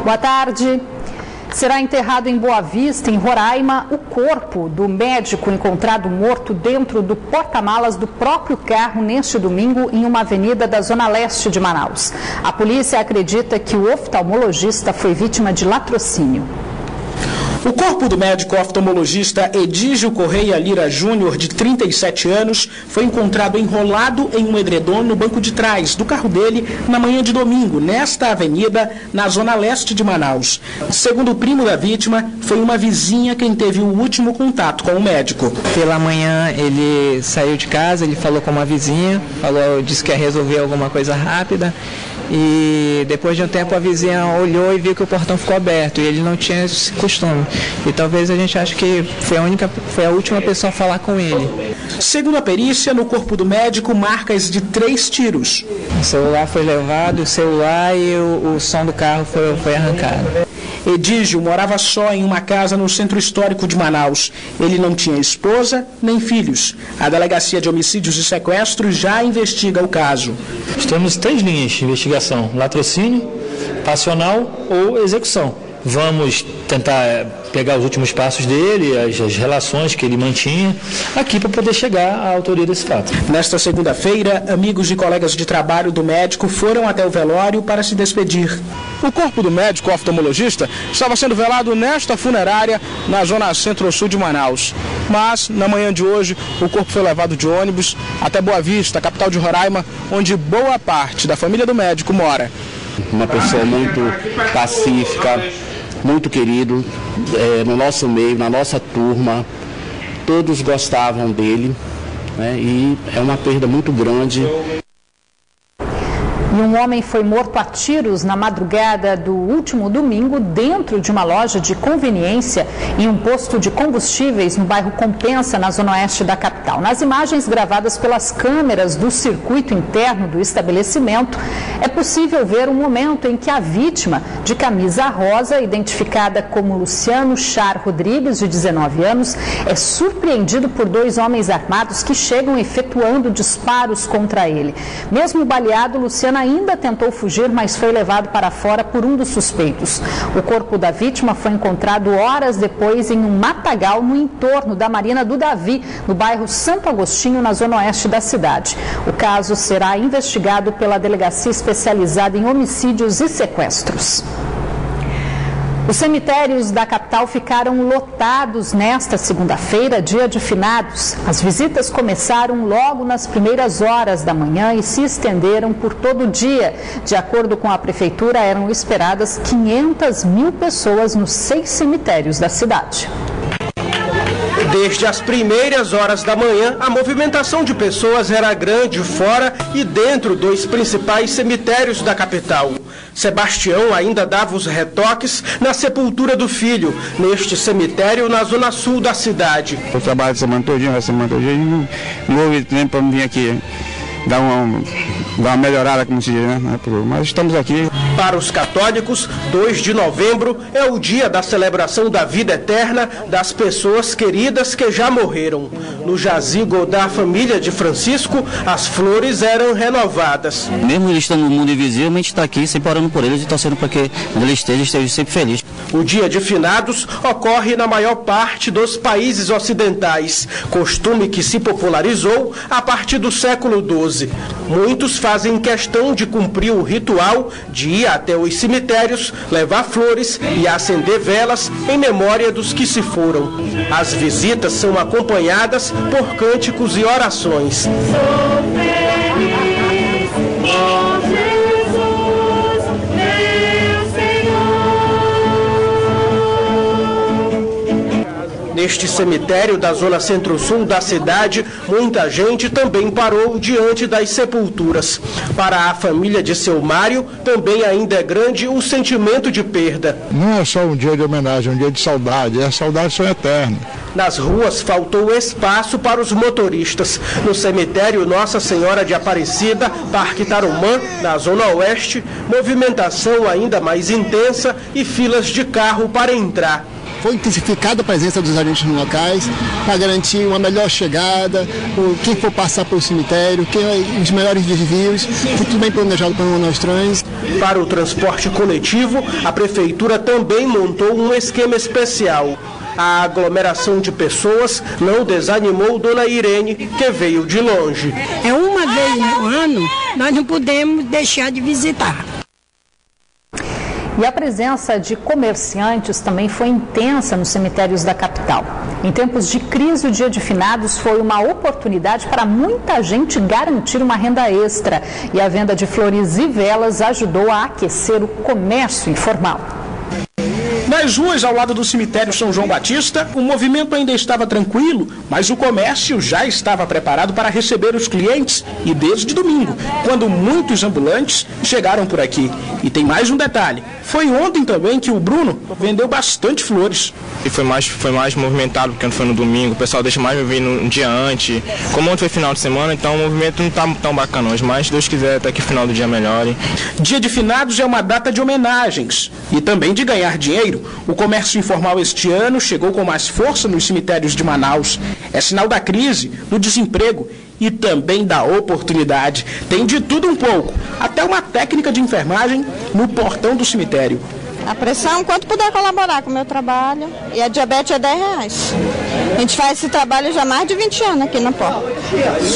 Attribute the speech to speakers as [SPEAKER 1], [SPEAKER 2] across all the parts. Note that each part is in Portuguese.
[SPEAKER 1] Boa tarde. Será enterrado em Boa Vista, em Roraima, o corpo do médico encontrado morto dentro do porta-malas do próprio carro neste domingo em uma avenida da zona leste de Manaus. A polícia acredita que o oftalmologista foi vítima de latrocínio.
[SPEAKER 2] O corpo do médico oftalmologista Edígio Correia Lira Júnior, de 37 anos, foi encontrado enrolado em um edredom no banco de trás do carro dele na manhã de domingo, nesta avenida, na zona leste de Manaus. Segundo o primo da vítima, foi uma vizinha quem teve o último contato com o médico.
[SPEAKER 3] Pela manhã ele saiu de casa, ele falou com uma vizinha, disse que ia resolver alguma coisa rápida. E depois de um tempo a vizinha olhou e viu que o portão ficou aberto e ele não tinha esse costume. E talvez a gente ache que foi a última pessoa a falar com ele.
[SPEAKER 2] Segundo a perícia, no corpo do médico, marcas de 3 tiros.
[SPEAKER 3] O celular foi levado, o celular e o som do carro foi arrancado.
[SPEAKER 2] Edígio morava só em uma casa no centro histórico de Manaus. Ele não tinha esposa nem filhos. A Delegacia de Homicídios e Sequestros já investiga o caso.
[SPEAKER 4] Temos 3 linhas de investigação: latrocínio, passional ou execução. Vamos tentar pegar os últimos passos dele, as relações que ele mantinha, aqui para poder chegar à autoria desse fato.
[SPEAKER 2] Nesta segunda-feira, amigos e colegas de trabalho do médico foram até o velório para se despedir. O corpo do médico oftalmologista estava sendo velado nesta funerária na zona centro-sul de Manaus. Mas, na manhã de hoje, o corpo foi levado de ônibus até Boa Vista, capital de Roraima, onde boa parte da família do médico mora.
[SPEAKER 5] Uma pessoa muito pacífica, muito querido, no nosso meio, na nossa turma, todos gostavam dele, né? E é uma perda muito grande.
[SPEAKER 1] E um homem foi morto a tiros na madrugada do último domingo dentro de uma loja de conveniência em um posto de combustíveis no bairro Compensa, na zona oeste da capital. Nas imagens gravadas pelas câmeras do circuito interno do estabelecimento, é possível ver o momento em que a vítima, de camisa rosa, identificada como Luciano Char Rodrigues, de 19 anos, é surpreendido por 2 homens armados que chegam efetuando disparos contra ele. Mesmo baleado, Luciano ainda tentou fugir, mas foi levado para fora por um dos suspeitos. O corpo da vítima foi encontrado horas depois em um matagal no entorno da Marina do Davi, no bairro Santo Agostinho, na zona oeste da cidade. O caso será investigado pela Delegacia Especializada em Homicídios e Sequestros. Os cemitérios da capital ficaram lotados nesta segunda-feira, dia de finados. As visitas começaram logo nas primeiras horas da manhã e se estenderam por todo o dia. De acordo com a prefeitura, eram esperadas 500.000 pessoas nos 6 cemitérios da cidade.
[SPEAKER 6] Desde as primeiras horas da manhã, a movimentação de pessoas era grande fora e dentro dos principais cemitérios da capital. Sebastião ainda dava os retoques na sepultura do filho, neste cemitério na zona sul da cidade.
[SPEAKER 7] Eu trabalho semana todinha, não houve tempo para vir aqui dar uma melhorada, como se diz, né? Mas estamos aqui.
[SPEAKER 6] Para os católicos, 2 de novembro é o dia da celebração da vida eterna das pessoas queridas que já morreram. No jazigo da família de Francisco, as flores eram renovadas.
[SPEAKER 8] Mesmo eles estando no mundo invisível, a gente está aqui sempre orando por eles e torcendo para que quando ele esteja sempre feliz.
[SPEAKER 6] O dia de finados ocorre na maior parte dos países ocidentais, costume que se popularizou a partir do século XII. Muitos fazem questão de cumprir o ritual de ir até os cemitérios, levar flores e acender velas em memória dos que se foram. As visitas são acompanhadas por cânticos e orações. Neste cemitério da zona centro-sul da cidade, muita gente também parou diante das sepulturas. Para a família de seu Mário, também ainda é grande o sentimento de perda.
[SPEAKER 7] Não é só um dia de homenagem, é um dia de saudade, as saudades são eternas.
[SPEAKER 6] Nas ruas faltou espaço para os motoristas. No cemitério Nossa Senhora de Aparecida, Parque Tarumã, na zona oeste, movimentação ainda mais intensa e filas de carro para entrar.
[SPEAKER 9] Foi intensificada a presença dos agentes nos locais para garantir uma melhor chegada, quem for passar pelo cemitério, os melhores desvios, foi tudo bem planejado para nós trans.
[SPEAKER 6] Para o transporte coletivo, a Prefeitura também montou um esquema especial. A aglomeração de pessoas não desanimou Dona Irene, que veio de longe.
[SPEAKER 10] É uma vez no ano, nós não podemos deixar de visitar.
[SPEAKER 1] E a presença de comerciantes também foi intensa nos cemitérios da capital. Em tempos de crise, o Dia de Finados foi uma oportunidade para muita gente garantir uma renda extra. E a venda de flores e velas ajudou a aquecer o comércio informal.
[SPEAKER 2] Nas ruas ao lado do cemitério São João Batista, o movimento ainda estava tranquilo, mas o comércio já estava preparado para receber os clientes e desde domingo, quando muitos ambulantes chegaram por aqui. E tem mais um detalhe, foi ontem também que o Bruno vendeu bastante flores.
[SPEAKER 11] E foi mais movimentado porque não foi no domingo, o pessoal deixa mais me vir um dia antes. Como ontem foi final de semana, então o movimento não está tão bacana hoje, mas se Deus quiser até que o final do dia melhore.
[SPEAKER 2] Dia de Finados é uma data de homenagens e também de ganhar dinheiro. O comércio informal este ano chegou com mais força nos cemitérios de Manaus. É sinal da crise, do desemprego e também da oportunidade. Tem de tudo um pouco, até uma técnica de enfermagem no portão do cemitério.
[SPEAKER 12] A pressão, quanto puder colaborar com o meu trabalho. E a diabetes é R$10. A gente faz esse trabalho já há mais de 20 anos aqui no Pó.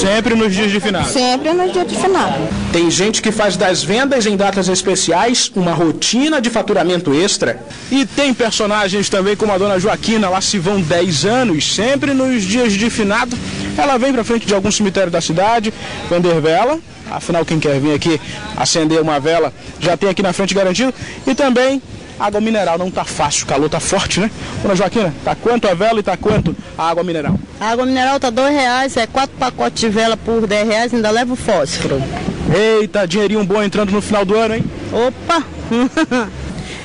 [SPEAKER 2] Sempre nos dias de finados?
[SPEAKER 12] Sempre nos dias de finados.
[SPEAKER 2] Tem gente que faz das vendas em datas especiais uma rotina de faturamento extra. E tem personagens também como a dona Joaquina, lá se vão 10 anos, sempre nos dias de finado. Ela vem para frente de algum cemitério da cidade vender vela. Afinal, quem quer vir aqui acender uma vela já tem aqui na frente garantido. E também água mineral, não tá fácil, o calor tá forte, né? Dona Joaquina, tá quanto a vela e tá quanto a água mineral?
[SPEAKER 13] A água mineral tá R$2, é 4 pacotes de vela por R$10, ainda leva o fósforo.
[SPEAKER 2] Eita, dinheirinho bom entrando no final do ano, hein?
[SPEAKER 13] Opa!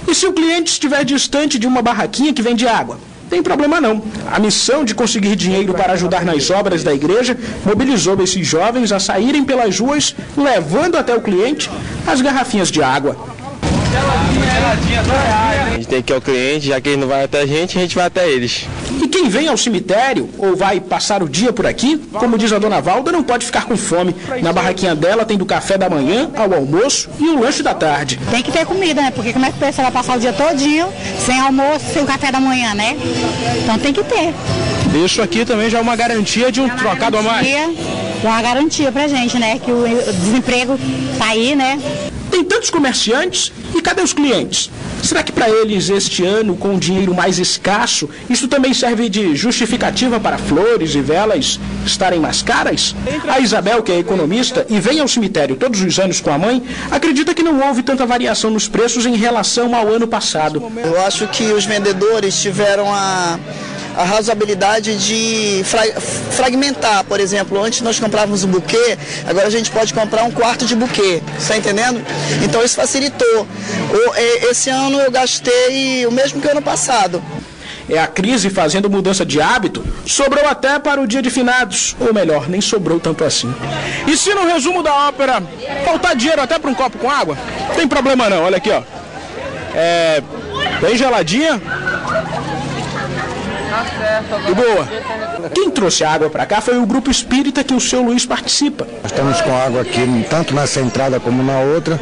[SPEAKER 2] E se o cliente estiver distante de uma barraquinha que vende água? Tem problema não. A missão de conseguir dinheiro para ajudar nas obras da igreja mobilizou esses jovens a saírem pelas ruas, levando até o cliente as garrafinhas de água.
[SPEAKER 11] A gente tem que ir ao cliente, já que ele não vai até a gente vai até eles.
[SPEAKER 2] E quem vem ao cemitério ou vai passar o dia por aqui, como diz a dona Valda, não pode ficar com fome. Na barraquinha dela tem do café da manhã ao almoço e o lanche da tarde.
[SPEAKER 14] Tem que ter comida, né? Porque como é que o pessoal vai passar o dia todinho sem almoço, sem o café da manhã, né? Então tem que ter.
[SPEAKER 2] Isso aqui também já é uma garantia de um trocado a mais.
[SPEAKER 14] É uma garantia pra gente, né? Que o desemprego tá aí, né?
[SPEAKER 2] Tem tantos comerciantes e cadê os clientes? Será que para eles este ano, com o dinheiro mais escasso, isso também serve de justificativa para flores e velas estarem mais caras? A Isabel, que é economista e vem ao cemitério todos os anos com a mãe, acredita que não houve tanta variação nos preços em relação ao ano passado.
[SPEAKER 15] Eu acho que os vendedores tiveram a razoabilidade de fragmentar. Por exemplo, antes nós comprávamos um buquê, agora a gente pode comprar um quarto de buquê, está entendendo? Então isso facilitou. Esse ano eu gastei o mesmo que o ano passado.
[SPEAKER 2] É a crise fazendo mudança de hábito, sobrou até para o dia de finados, ou melhor, nem sobrou tanto assim. E se no resumo da ópera faltar dinheiro até para um copo com água, não tem problema não, olha aqui ó, bem geladinha. E boa. Quem trouxe a água para cá foi o grupo espírita que o seu Luiz participa.
[SPEAKER 16] Nós estamos com água aqui, tanto nessa entrada como na outra.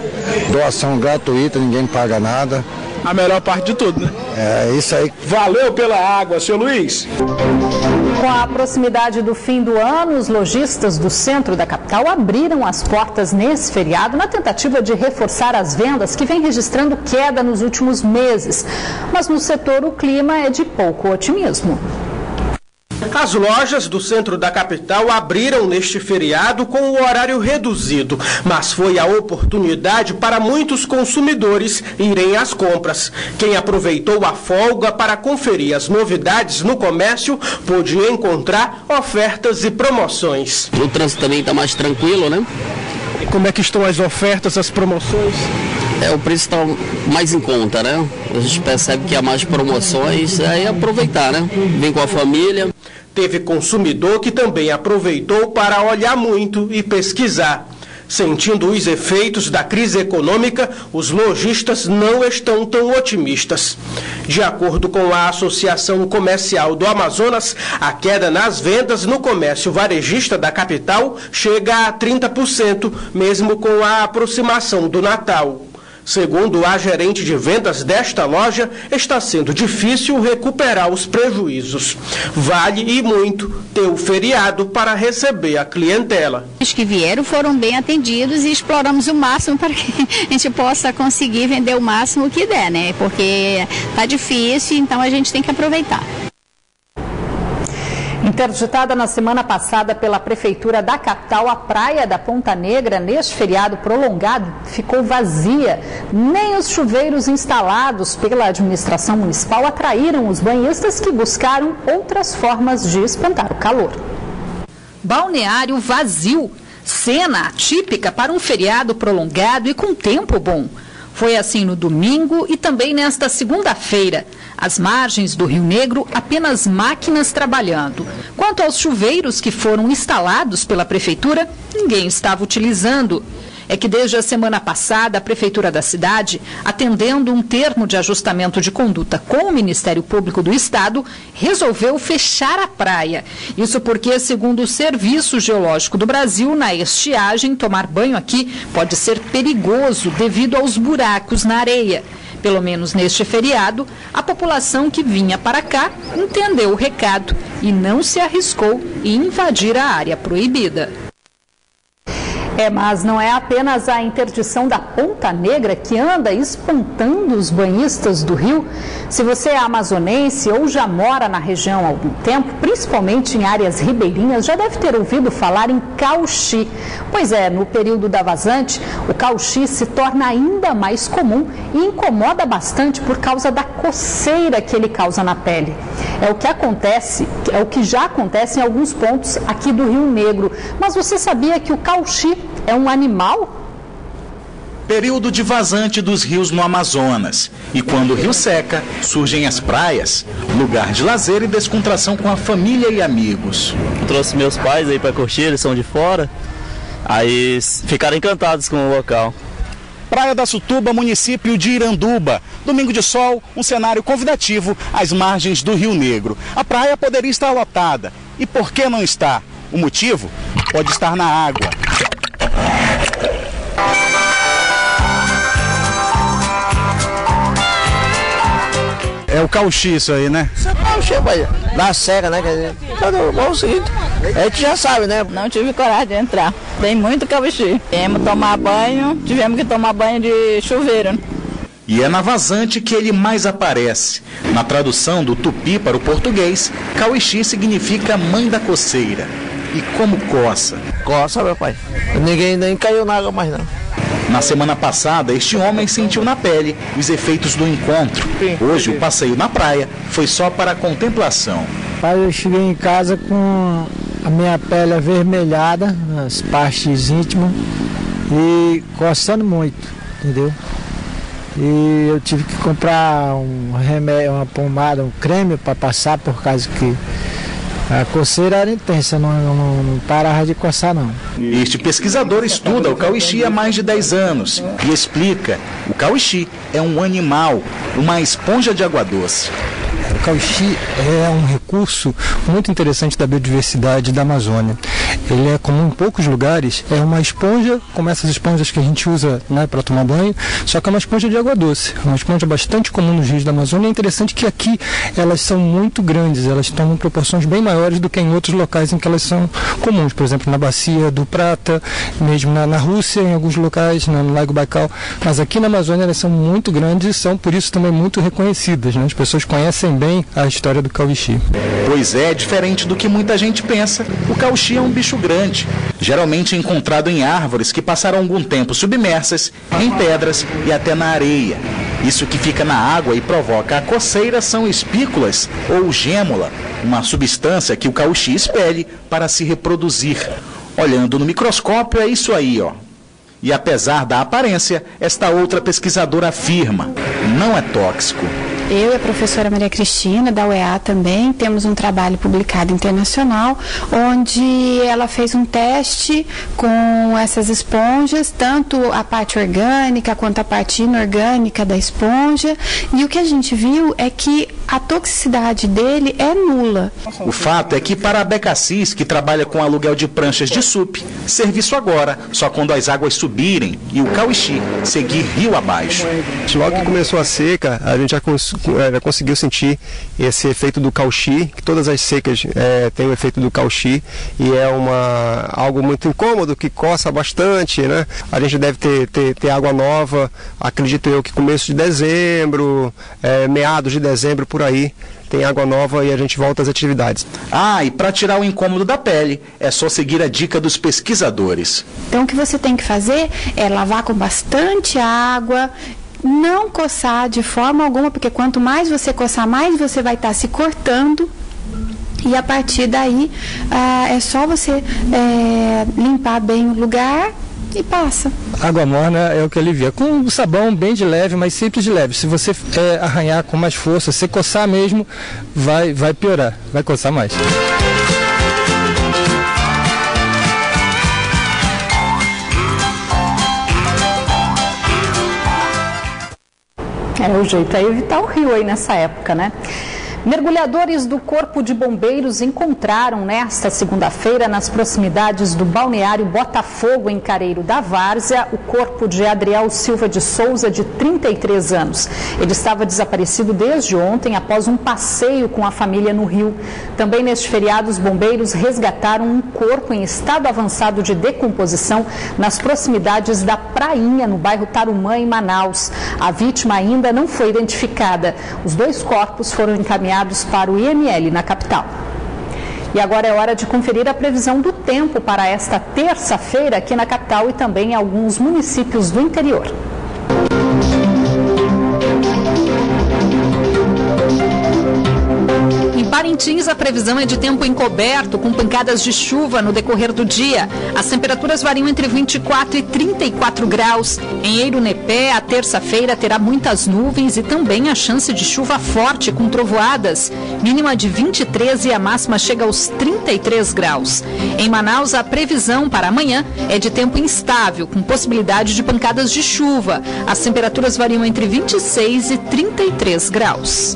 [SPEAKER 16] Doação gratuita, ninguém paga nada.
[SPEAKER 2] A melhor parte de tudo, né?
[SPEAKER 16] É isso aí.
[SPEAKER 2] Valeu pela água, seu Luiz.
[SPEAKER 1] Com a proximidade do fim do ano, os lojistas do centro da capital abriram as portas nesse feriado na tentativa de reforçar as vendas que vem registrando queda nos últimos meses. Mas no setor o clima é de pouco otimismo.
[SPEAKER 6] As lojas do centro da capital abriram neste feriado com o horário reduzido, mas foi a oportunidade para muitos consumidores irem às compras. Quem aproveitou a folga para conferir as novidades no comércio pôde encontrar ofertas e promoções.
[SPEAKER 5] O trânsito também está mais tranquilo, né?
[SPEAKER 6] E como é que estão as ofertas, as promoções?
[SPEAKER 5] O preço está mais em conta, né? A gente percebe que há mais promoções, aí aproveitar, né? Vem com a família.
[SPEAKER 6] Teve consumidor que também aproveitou para olhar muito e pesquisar. Sentindo os efeitos da crise econômica, os lojistas não estão tão otimistas. De acordo com a Associação Comercial do Amazonas, a queda nas vendas no comércio varejista da capital chega a 30%, mesmo com a aproximação do Natal. Segundo a gerente de vendas desta loja, está sendo difícil recuperar os prejuízos. Vale e muito ter o feriado para receber a clientela.
[SPEAKER 17] Os que vieram foram bem atendidos e exploramos o máximo para que a gente possa conseguir vender o máximo que der, né? Porque está difícil, então a gente tem que aproveitar.
[SPEAKER 1] Interditada na semana passada pela Prefeitura da capital, a praia da Ponta Negra, neste feriado prolongado, ficou vazia. Nem os chuveiros instalados pela administração municipal atraíram os banhistas que buscaram outras formas de espantar o calor. Balneário vazio, cena atípica para um feriado prolongado e com tempo bom. Foi assim no domingo e também nesta segunda-feira. Às margens do Rio Negro, apenas máquinas trabalhando. Quanto aos chuveiros que foram instalados pela Prefeitura, ninguém estava utilizando. É que desde a semana passada, a Prefeitura da cidade, atendendo um termo de ajustamento de conduta com o Ministério Público do Estado, resolveu fechar a praia. Isso porque, segundo o Serviço Geológico do Brasil, na estiagem, tomar banho aqui pode ser perigoso devido aos buracos na areia. Pelo menos neste feriado, a população que vinha para cá entendeu o recado e não se arriscou em invadir a área proibida. Mas não é apenas a interdição da Ponta Negra que anda espantando os banhistas do Rio. Se você é amazonense ou já mora na região há algum tempo, principalmente em áreas ribeirinhas, já deve ter ouvido falar em cauchi. Pois é, no período da vazante, o cauchi se torna ainda mais comum e incomoda bastante por causa da coceira que ele causa na pele. É o que já acontece em alguns pontos aqui do Rio Negro. Mas você sabia que o cauchi é um animal?
[SPEAKER 18] Período de vazante dos rios no Amazonas. E quando o rio seca, surgem as praias, lugar de lazer e descontração com a família e amigos.
[SPEAKER 19] Trouxe meus pais aí para curtir, eles são de fora, aí ficaram encantados com o local.
[SPEAKER 18] Praia da Sutuba, município de Iranduba. Domingo de sol, um cenário convidativo às margens do Rio Negro. A praia poderia estar lotada. E por que não está? O motivo pode estar na água.
[SPEAKER 20] É o cauchi isso aí, né?
[SPEAKER 21] Isso é cauchi, pai. Da seca, né? Todo bom seguinte. A gente já sabe, né?
[SPEAKER 17] Não tive coragem de entrar. Tem muito cauchi. Tivemos que tomar banho de chuveiro.
[SPEAKER 18] E é na vazante que ele mais aparece. Na tradução do tupi para o português, cauixi significa mãe da coceira. E como coça?
[SPEAKER 21] Coça, meu pai. Ninguém nem caiu na água mais, não.
[SPEAKER 18] Na semana passada, este homem sentiu na pele os efeitos do encontro. Hoje, o passeio na praia foi só para contemplação.
[SPEAKER 22] Eu cheguei em casa com a minha pele avermelhada, nas partes íntimas, e coçando muito, entendeu? E eu tive que comprar um remédio, uma pomada, um creme para passar, por causa que a coceira era intensa, não parava de coçar, não.
[SPEAKER 18] Este pesquisador estuda o cauixi há mais de 10 anos e explica: o cauixi é um animal, uma esponja de água doce.
[SPEAKER 22] O cauixi é um recurso muito interessante da biodiversidade da Amazônia. Ele é comum em poucos lugares, é uma esponja, como essas esponjas que a gente usa, né, para tomar banho, só que é uma esponja de água doce, uma esponja bastante comum nos rios da Amazônia. É interessante que aqui elas são muito grandes, elas tomam proporções bem maiores do que em outros locais em que elas são comuns, por exemplo, na Bacia do Prata, mesmo na Rússia, em alguns locais, no Lago Baikal, mas aqui na Amazônia elas são muito grandes e são, por isso, também muito reconhecidas, né? As pessoas conhecem bem a história do cauixi.
[SPEAKER 18] Pois é, diferente do que muita gente pensa, o cauixi é um bicho grande, geralmente encontrado em árvores que passaram algum tempo submersas, em pedras e até na areia. Isso que fica na água e provoca a coceira são espículas ou gêmula, uma substância que o cauixi expele para se reproduzir. Olhando no microscópio é isso aí, ó. E apesar da aparência, esta outra pesquisadora afirma: não é tóxico.
[SPEAKER 3] Eu e a professora Maria Cristina, da UEA também, temos um trabalho publicado internacional, onde ela fez um teste com essas esponjas, tanto a parte orgânica quanto a parte inorgânica da esponja, e o que a gente viu é que a toxicidade dele é nula.
[SPEAKER 18] O fato é que para a Becassis, que trabalha com aluguel de pranchas de SUP, serviço agora só quando as águas subirem e o Cauixi seguir rio abaixo.
[SPEAKER 4] Logo que começou a seca, a gente já conseguiu sentir esse efeito do Cauixi, que todas as secas têm o efeito do Cauixi, e é algo muito incômodo, que coça bastante, né? A gente deve ter água nova, acredito eu que começo de dezembro, meados de dezembro, por aí, tem água nova e a gente volta às atividades.
[SPEAKER 18] E para tirar o incômodo da pele, é só seguir a dica dos pesquisadores.
[SPEAKER 3] Então o que você tem que fazer é lavar com bastante água, não coçar de forma alguma, porque quanto mais você coçar, mais você vai estar se cortando. E a partir daí é só você limpar bem o lugar e passa.
[SPEAKER 22] Água morna é o que alivia. Com o sabão bem de leve, mas sempre de leve. Se você arranhar com mais força, se coçar mesmo, vai piorar, vai coçar mais.
[SPEAKER 1] O jeito é evitar o rio aí nessa época, né? Mergulhadores do Corpo de Bombeiros encontraram nesta segunda-feira, nas proximidades do balneário Botafogo, em Careiro da Várzea, o corpo de Adriel Silva de Souza, de 33 anos. Ele estava desaparecido desde ontem, após um passeio com a família no rio. Também neste feriado, os bombeiros resgataram um corpo em estado avançado de decomposição nas proximidades da Prainha, no bairro Tarumã, em Manaus. A vítima ainda não foi identificada. Os dois corpos foram encaminhados para o IML na capital. E agora é hora de conferir a previsão do tempo para esta terça-feira aqui na capital e também em alguns municípios do interior. Em Parintins, a previsão é de tempo encoberto, com pancadas de chuva no decorrer do dia. As temperaturas variam entre 24 e 34 graus. Em Eirunepé, a terça-feira terá muitas nuvens e também a chance de chuva forte com trovoadas. Mínima de 23 e a máxima chega aos 33 graus. Em Manaus, a previsão para amanhã é de tempo instável, com possibilidade de pancadas de chuva. As temperaturas variam entre 26 e 33 graus.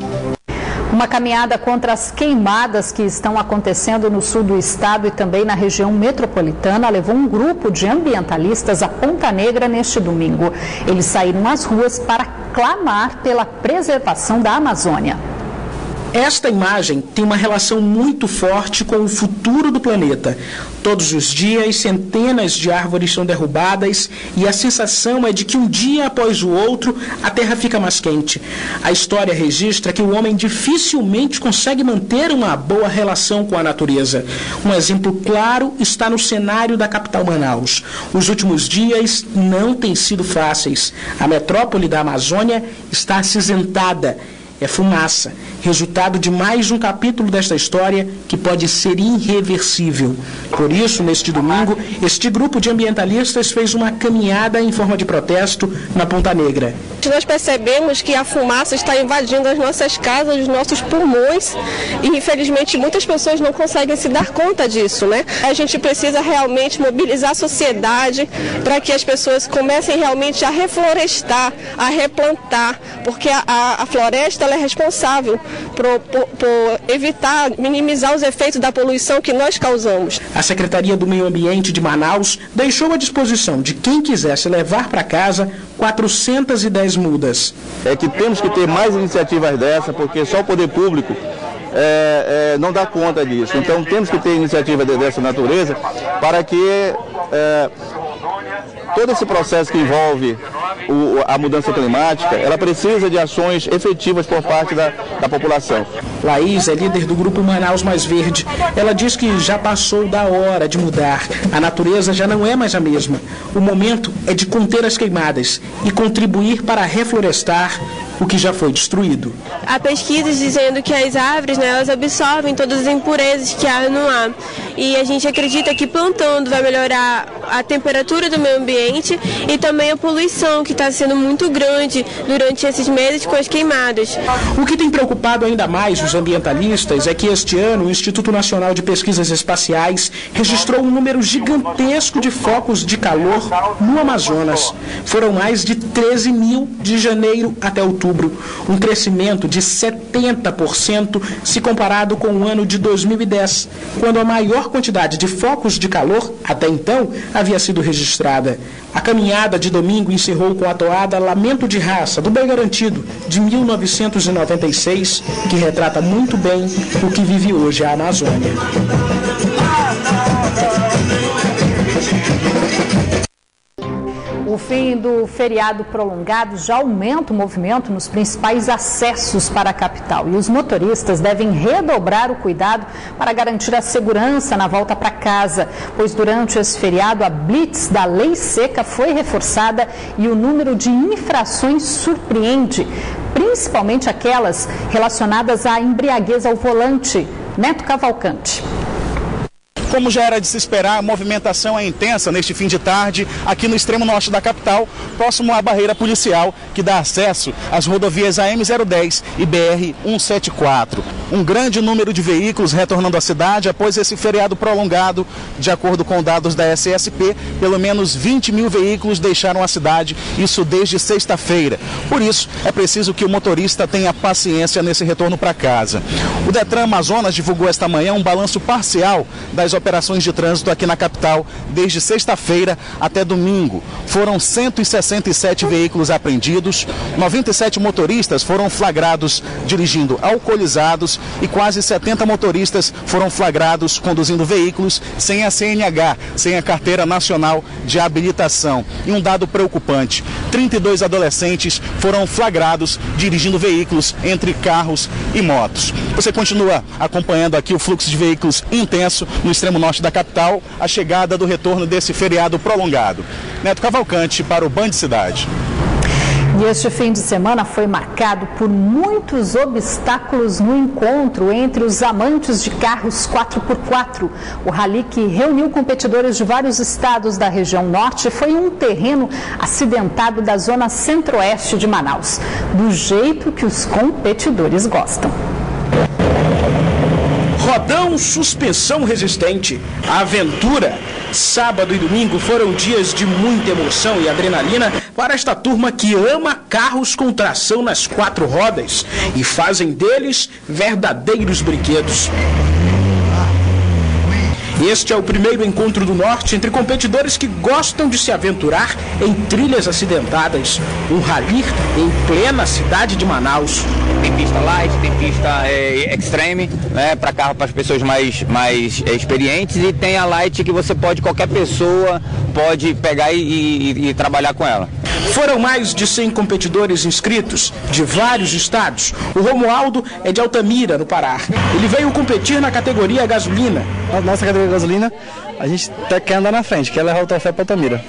[SPEAKER 1] Uma caminhada contra as queimadas que estão acontecendo no sul do estado e também na região metropolitana levou um grupo de ambientalistas a Ponta Negra neste domingo. Eles saíram às ruas para clamar pela preservação da Amazônia.
[SPEAKER 2] Esta imagem tem uma relação muito forte com o futuro do planeta. Todos os dias, centenas de árvores são derrubadas e a sensação é de que um dia após o outro, a Terra fica mais quente. A história registra que o homem dificilmente consegue manter uma boa relação com a natureza. Um exemplo claro está no cenário da capital Manaus. Os últimos dias não têm sido fáceis. A metrópole da Amazônia está acinzentada. É fumaça, resultado de mais um capítulo desta história que pode ser irreversível. Por isso, neste domingo, este grupo de ambientalistas fez uma caminhada em forma de protesto na Ponta Negra.
[SPEAKER 23] Nós percebemos que a fumaça está invadindo as nossas casas, os nossos pulmões, e infelizmente muitas pessoas não conseguem se dar conta disso, né? A gente precisa realmente mobilizar a sociedade para que as pessoas comecem realmente a reflorestar, a replantar, porque a floresta ela é responsável por evitar, minimizar os efeitos da poluição que nós causamos.
[SPEAKER 2] A Secretaria do Meio Ambiente de Manaus deixou à disposição de quem quisesse levar para casa 410 mudas.
[SPEAKER 24] É que temos que ter mais iniciativas dessa, porque só o poder público não dá conta disso. Então temos que ter iniciativa dessa natureza para que todo esse processo que envolve a mudança climática, ela precisa de ações efetivas por parte da população.
[SPEAKER 2] Laís é líder do grupo Manaus Mais Verde. Ela diz que já passou da hora de mudar. A natureza já não é mais a mesma. O momento é de conter as queimadas e contribuir para reflorestar o que já foi destruído.
[SPEAKER 23] Há pesquisas dizendo que as árvores, elas absorvem todas as impurezas que há no ar. e a gente acredita que plantando vai melhorar a temperatura do meio ambiente e também a poluição, que está sendo muito grande durante esses meses com as queimadas.
[SPEAKER 2] O que tem preocupado ainda mais os ambientalistas é que este ano o Instituto Nacional de Pesquisas Espaciais registrou um número gigantesco de focos de calor no Amazonas. Foram mais de 13 mil de janeiro até outubro, um crescimento de 70% se comparado com o ano de 2010, quando a maior quantidade de focos de calor até então havia sido registrada. A caminhada de domingo encerrou com a toada Lamento de Raça, do Bem Garantido, de 1996, que retrata muito bem o que vive hoje a Amazônia.
[SPEAKER 1] O fim do feriado prolongado já aumenta o movimento nos principais acessos para a capital. E os motoristas devem redobrar o cuidado para garantir a segurança na volta para casa, pois durante esse feriado a blitz da Lei Seca foi reforçada e o número de infrações surpreende, principalmente aquelas relacionadas à embriaguez ao volante. Neto Cavalcante.
[SPEAKER 18] Como já era de se esperar, a movimentação é intensa neste fim de tarde aqui no extremo norte da capital, próximo à barreira policial que dá acesso às rodovias AM010 e BR-174. Um grande número de veículos retornando à cidade após esse feriado prolongado. De acordo com dados da SSP, pelo menos 20 mil veículos deixaram a cidade, isso desde sexta-feira. Por isso, é preciso que o motorista tenha paciência nesse retorno para casa. O Detran Amazonas divulgou esta manhã um balanço parcial das operações de trânsito aqui na capital desde sexta-feira até domingo. Foram 167 veículos apreendidos, 97 motoristas foram flagrados dirigindo alcoolizados e quase 70 motoristas foram flagrados conduzindo veículos sem a CNH, sem a Carteira Nacional de Habilitação. E um dado preocupante, 32 adolescentes foram flagrados dirigindo veículos entre carros e motos. Você continua acompanhando aqui o fluxo de veículos intenso no extremo norte da capital, a chegada do retorno desse feriado prolongado. Neto Cavalcante para o Band Cidade.
[SPEAKER 1] E este fim de semana foi marcado por muitos obstáculos no encontro entre os amantes de carros 4x4. O rally, que reuniu competidores de vários estados da região norte, foi um terreno acidentado da zona centro-oeste de Manaus, do jeito que os competidores gostam.
[SPEAKER 2] Rodão suspensão resistente, a aventura. Sábado e domingo foram dias de muita emoção e adrenalina para esta turma que ama carros com tração nas 4 rodas e fazem deles verdadeiros brinquedos. Este é o primeiro encontro do Norte entre competidores que gostam de se aventurar em trilhas acidentadas. Um rally em plena cidade de Manaus.
[SPEAKER 7] Tem pista light, tem pista extreme, né, para carro para as pessoas mais experientes, e tem a light que qualquer pessoa pode pegar e trabalhar com ela.
[SPEAKER 2] Foram mais de 100 competidores inscritos, de vários estados. O Romualdo é de Altamira, no Pará. Ele veio competir na categoria gasolina.
[SPEAKER 8] Na nossa categoria gasolina, a gente quer andar na frente, quer levar o troféu para Altamira.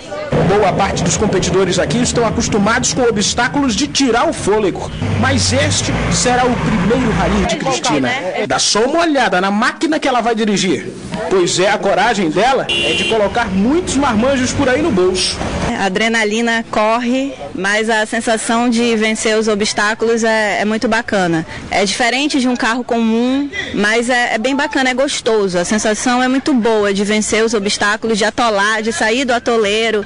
[SPEAKER 2] Boa parte dos competidores aqui estão acostumados com obstáculos de tirar o fôlego. Mas este será o primeiro rally de Cristina. Dá só uma olhada na máquina que ela vai dirigir. Pois é, a coragem dela é de colocar muitos marmanjos por aí no bolso.
[SPEAKER 9] A adrenalina corre, mas a sensação de vencer os obstáculos é muito bacana. É diferente de um carro comum, mas é bem bacana, é gostoso. A sensação é muito boa de vencer os obstáculos, de atolar, de sair do atoleiro.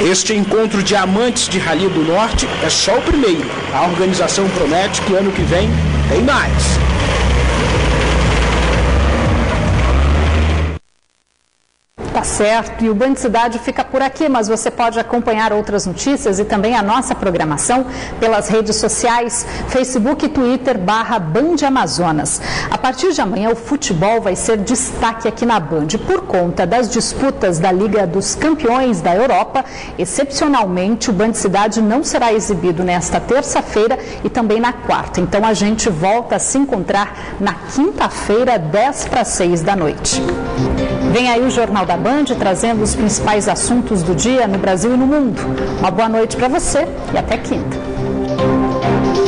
[SPEAKER 2] Este encontro de amantes de Rally do Norte é só o primeiro. A organização promete que ano que vem tem mais.
[SPEAKER 1] Tá certo, e o Band Cidade fica por aqui, mas você pode acompanhar outras notícias e também a nossa programação pelas redes sociais, Facebook e Twitter /Band Amazonas. A partir de amanhã o futebol vai ser destaque aqui na Band. Por conta das disputas da Liga dos Campeões da Europa, excepcionalmente o Band Cidade não será exibido nesta terça-feira e também na quarta. Então a gente volta a se encontrar na quinta-feira, 5:50 da noite. Vem aí o Jornal da Band trazendo os principais assuntos do dia no Brasil e no mundo. Uma boa noite para você e até quinta.